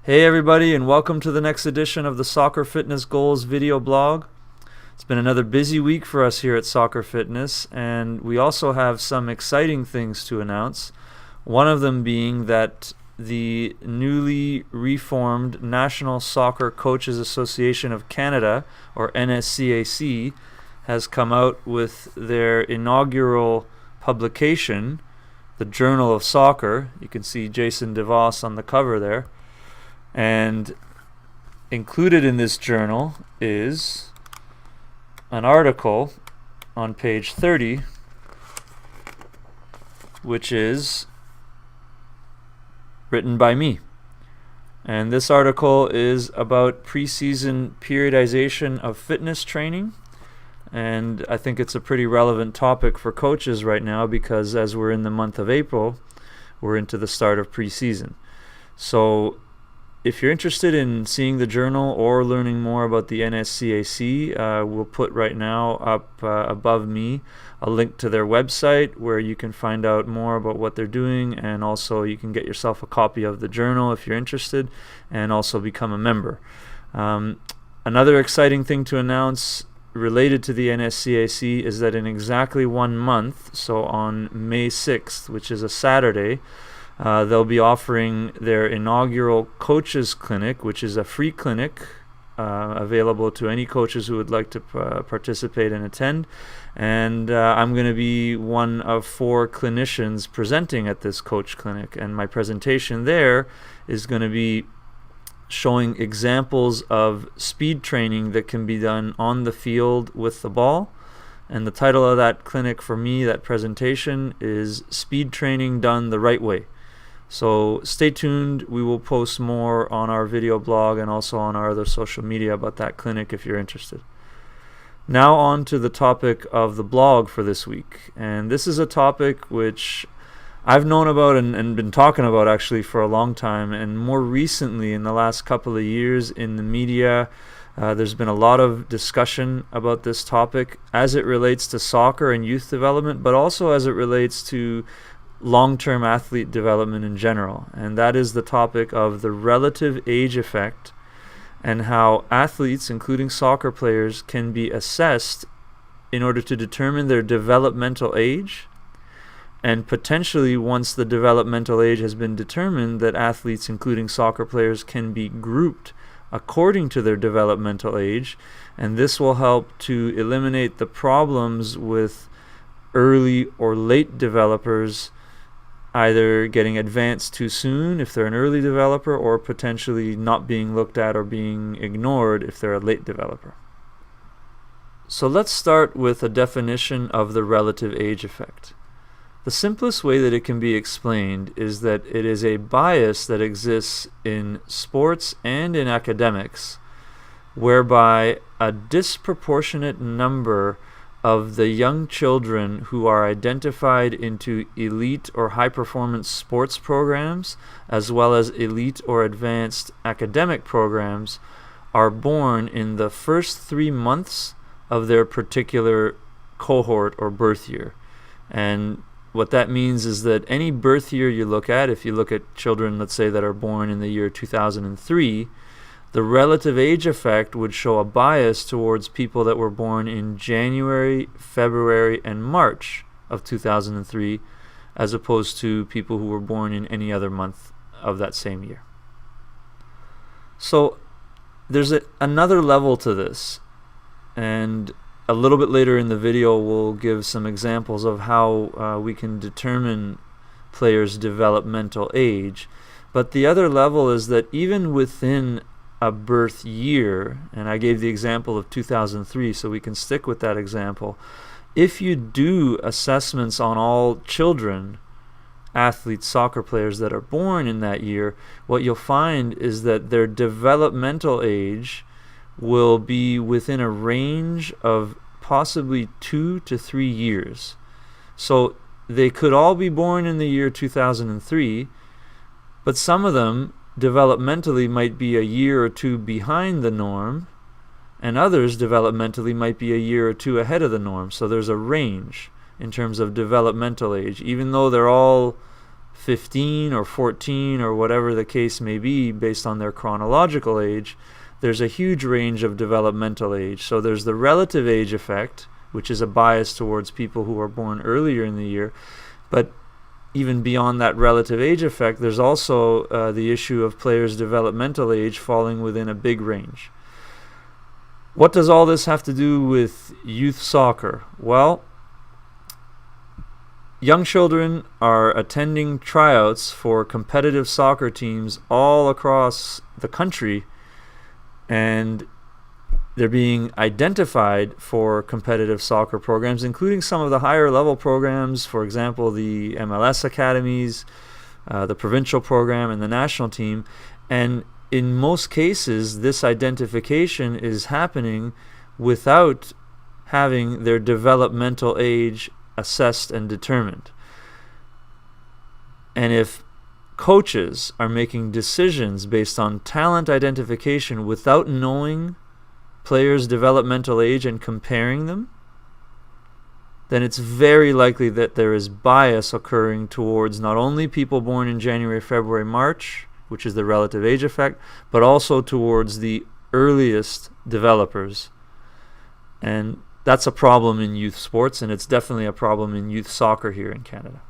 Hey everybody, and welcome to the next edition of the Soccer Fitness Goals video blog. It's been another busy week for us here at Soccer Fitness, and we also have some exciting things to announce. One of them being that the newly reformed National Soccer Coaches Association of Canada, or NSCAC, has come out with their inaugural publication, the Journal of Soccer. You can see Jason DeVos on the cover there. And included in this journal is an article on page 30, which is written by me. And this article is about preseason periodization of fitness training. And I think it's a pretty relevant topic for coaches right now because as we're in the month of April, we're into the start of preseason. So if you're interested in seeing the journal or learning more about the NSCAC, we'll put right now up above me a link to their website where you can find out more about what they're doing, and also you can get yourself a copy of the journal if you're interested, and also become a member. Another exciting thing to announce related to the NSCAC is that in exactly 1 month, so on May 6th, which is a Saturday, they'll be offering their inaugural coaches clinic, which is a free clinic available to any coaches who would like to participate and attend. And I'm going to be one of 4 clinicians presenting at this coach clinic. And my presentation there is going to be showing examples of speed training that can be done on the field with the ball. And the title of that clinic for me, that presentation, is Speed Training Done the Right Way. So stay tuned. We will post more on our video blog and also on our other social media about that clinic if you're interested. Now on to the topic of the blog for this week. And this is a topic which I've known about and been talking about actually for a long time. And more recently, in the last couple of years in the media, there's been a lot of discussion about this topic as it relates to soccer and youth development, but also as it relates to long-term athlete development in general, and that is the topic of the relative age effect and how athletes, including soccer players, can be assessed in order to determine their developmental age, and potentially once the developmental age has been determined, that athletes, including soccer players, can be grouped according to their developmental age, and this will help to eliminate the problems with early or late developers either getting advanced too soon if they're an early developer, or potentially not being looked at or being ignored if they're a late developer. So let's start with a definition of the relative age effect. The simplest way that it can be explained is that it is a bias that exists in sports and in academics, whereby a disproportionate number of the young children who are identified into elite or high-performance sports programs, as well as elite or advanced academic programs, are born in the first 3 months of their particular cohort or birth year. And what that means is that any birth year you look at, if you look at children, let's say, that are born in the year 2003, the relative age effect would show a bias towards people that were born in January, February, and March of 2003, as opposed to people who were born in any other month of that same year. So there's another level to this, and a little bit later in the video we'll give some examples of how we can determine players' developmental age. But the other level is that even within a birth year, and I gave the example of 2003, so we can stick with that example. If you do assessments on all children, athletes, soccer players that are born in that year, what you'll find is that their developmental age will be within a range of possibly 2 to 3 years. So they could all be born in the year 2003, but some of them developmentally might be a year or 2 behind the norm, and others developmentally might be a year or 2 ahead of the norm. So there's a range in terms of developmental age, even though they're all 15 or 14 or whatever the case may be based on their chronological age, there's a huge range of developmental age. So there's the relative age effect, which is a bias towards people who are born earlier in the year. But even beyond that relative age effect, there's also the issue of players' developmental age falling within a big range. What does all this have to do with youth soccer? Well, young children are attending tryouts for competitive soccer teams all across the country, and they're being identified for competitive soccer programs, including some of the higher level programs, for example, the MLS academies, the provincial program, and the national team. And in most cases, this identification is happening without having their developmental age assessed and determined. And if coaches are making decisions based on talent identification without knowing players' developmental age and comparing them, then it's very likely that there is bias occurring towards not only people born in January, February, March, which is the relative age effect, but also towards the earliest developers. And that's a problem in youth sports, and it's definitely a problem in youth soccer here in Canada.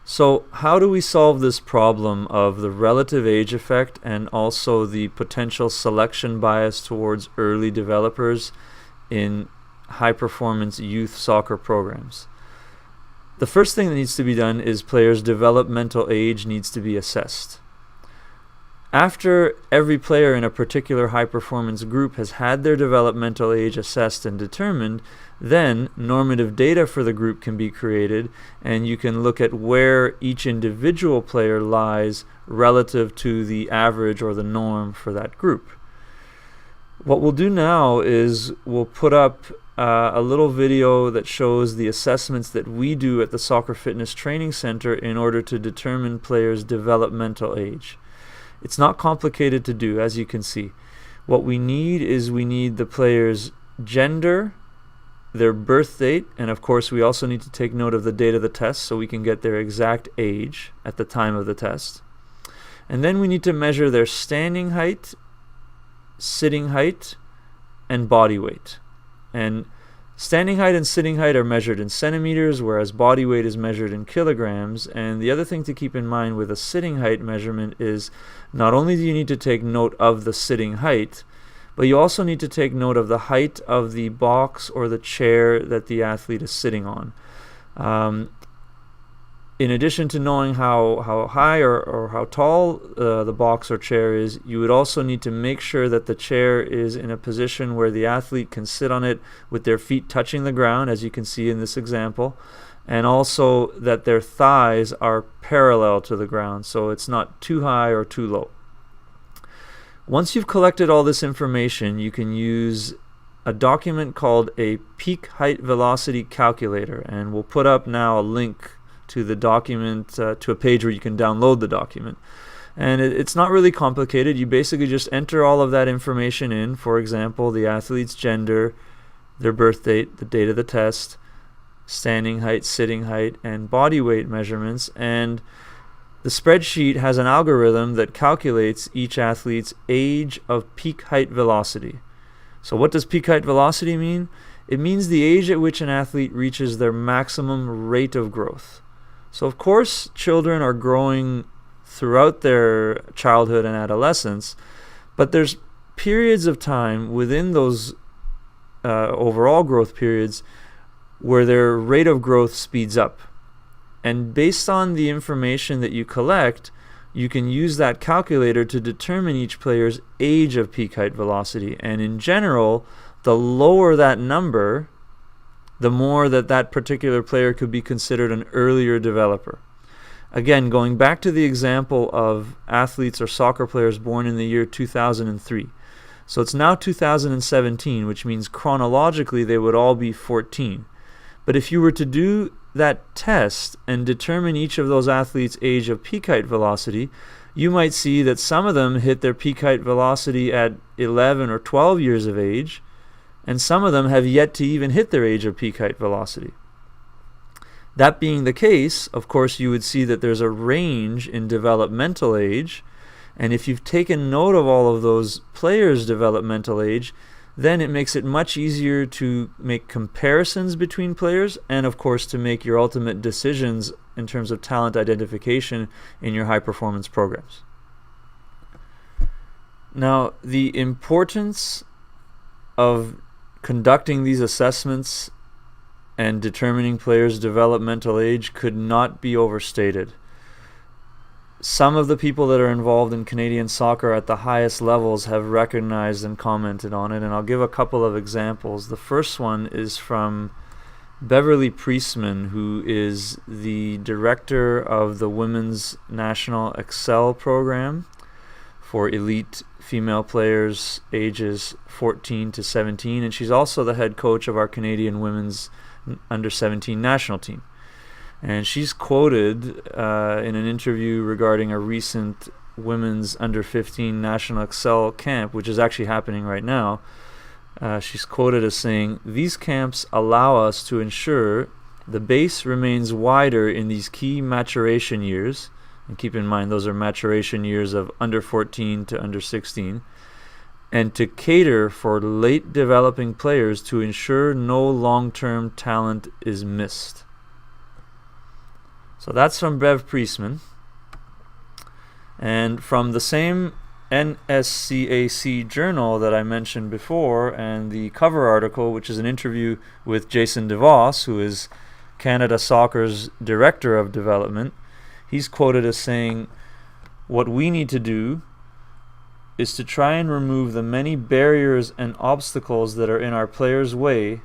So how do we solve this problem of the relative age effect and also the potential selection bias towards early developers in high-performance youth soccer programs? The first thing that needs to be done is players' developmental age needs to be assessed. After every player in a particular high-performance group has had their developmental age assessed and determined, then normative data for the group can be created, and you can look at where each individual player lies relative to the average or the norm for that group. What we'll do now is we'll put up a little video that shows the assessments that we do at the Soccer Fitness Training Center in order to determine players' developmental age. It's not complicated to do, as you can see. What we need is the player's gender, their birth date, and of course we also need to take note of the date of the test so we can get their exact age at the time of the test. And then we need to measure their standing height, sitting height, and body weight. And standing height and sitting height are measured in centimeters, whereas body weight is measured in kilograms. And the other thing to keep in mind with a sitting height measurement is not only do you need to take note of the sitting height, but you also need to take note of the height of the box or the chair that the athlete is sitting on. In addition to knowing how high or how tall the box or chair is, you would also need to make sure that the chair is in a position where the athlete can sit on it with their feet touching the ground, as you can see in this example, and also that their thighs are parallel to the ground, so it's not too high or too low. Once you've collected all this information, you can use a document called a peak height velocity calculator, and we'll put up now a link to the document, to a page where you can download the document. And it's not really complicated. You basically just enter all of that information in, for example, the athlete's gender, their birth date, the date of the test, standing height, sitting height, and body weight measurements, and the spreadsheet has an algorithm that calculates each athlete's age of peak height velocity. So what does peak height velocity mean? It means the age at which an athlete reaches their maximum rate of growth. So of course, children are growing throughout their childhood and adolescence, but there's periods of time within those overall growth periods where their rate of growth speeds up. And based on the information that you collect, you can use that calculator to determine each player's age of peak height velocity. And in general, the lower that number, the more that particular player could be considered an earlier developer. Again, going back to the example of athletes or soccer players born in the year 2003. So it's now 2017, which means chronologically they would all be 14. But if you were to do that test and determine each of those athletes' age of peak height velocity, you might see that some of them hit their peak height velocity at 11 or 12 years of age, and some of them have yet to even hit their age of peak height velocity. That being the case, of course, you would see that there's a range in developmental age, and if you've taken note of all of those players' developmental age, then it makes it much easier to make comparisons between players and, of course, to make your ultimate decisions in terms of talent identification in your high-performance programs. Now, the importance of conducting these assessments and determining players' developmental age could not be overstated. Some of the people that are involved in Canadian soccer at the highest levels have recognized and commented on it, and I'll give a couple of examples. The first one is from Beverly Priestman, who is the director of the Women's National Excel program for elite female players ages 14 to 17, and she's also the head coach of our Canadian women's under-17 national team. And she's quoted in an interview regarding a recent women's under-15 national Excel camp, which is actually happening right now. She's quoted as saying, "These camps allow us to ensure the base remains wider in these key maturation years," and keep in mind those are maturation years of under 14 to under 16, "and to cater for late developing players to ensure no long-term talent is missed." So that's from Bev Priestman. And from the same NSCAC journal that I mentioned before, and the cover article, which is an interview with Jason DeVos, who is Canada Soccer's Director of Development, he's quoted as saying, "What we need to do is to try and remove the many barriers and obstacles that are in our players' way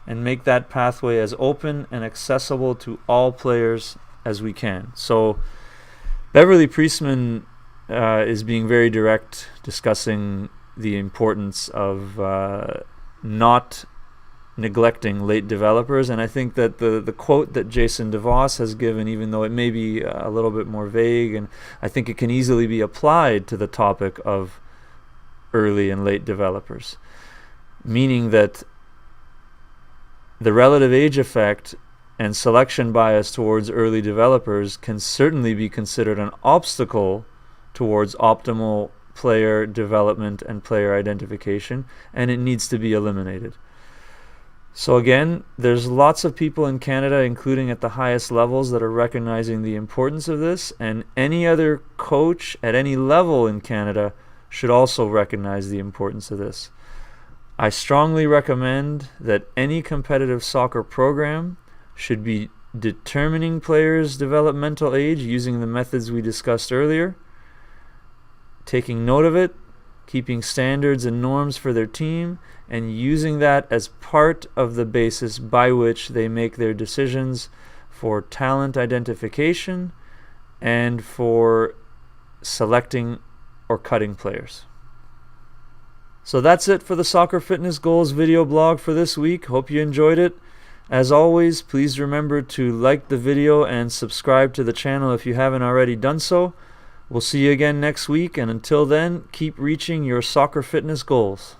and make that pathway as open and accessible to all players as we can." So Beverly Priestman is being very direct, discussing the importance of not neglecting late developers, and I think that the quote that Jason DeVos has given, even though it may be a little bit more vague, and I think it can easily be applied to the topic of early and late developers, meaning that the relative age effect and selection bias towards early developers can certainly be considered an obstacle towards optimal player development and player identification, and it needs to be eliminated. So again, there's lots of people in Canada, including at the highest levels, that are recognizing the importance of this, and any other coach at any level in Canada should also recognize the importance of this. I strongly recommend that any competitive soccer program should be determining players' developmental age using the methods we discussed earlier, taking note of it, keeping standards and norms for their team, and using that as part of the basis by which they make their decisions for talent identification and for selecting or cutting players. So that's it for the Soccer Fitness Goals video blog for this week. Hope you enjoyed it. As always, please remember to like the video and subscribe to the channel if you haven't already done so. We'll see you again next week, and until then, keep reaching your soccer fitness goals.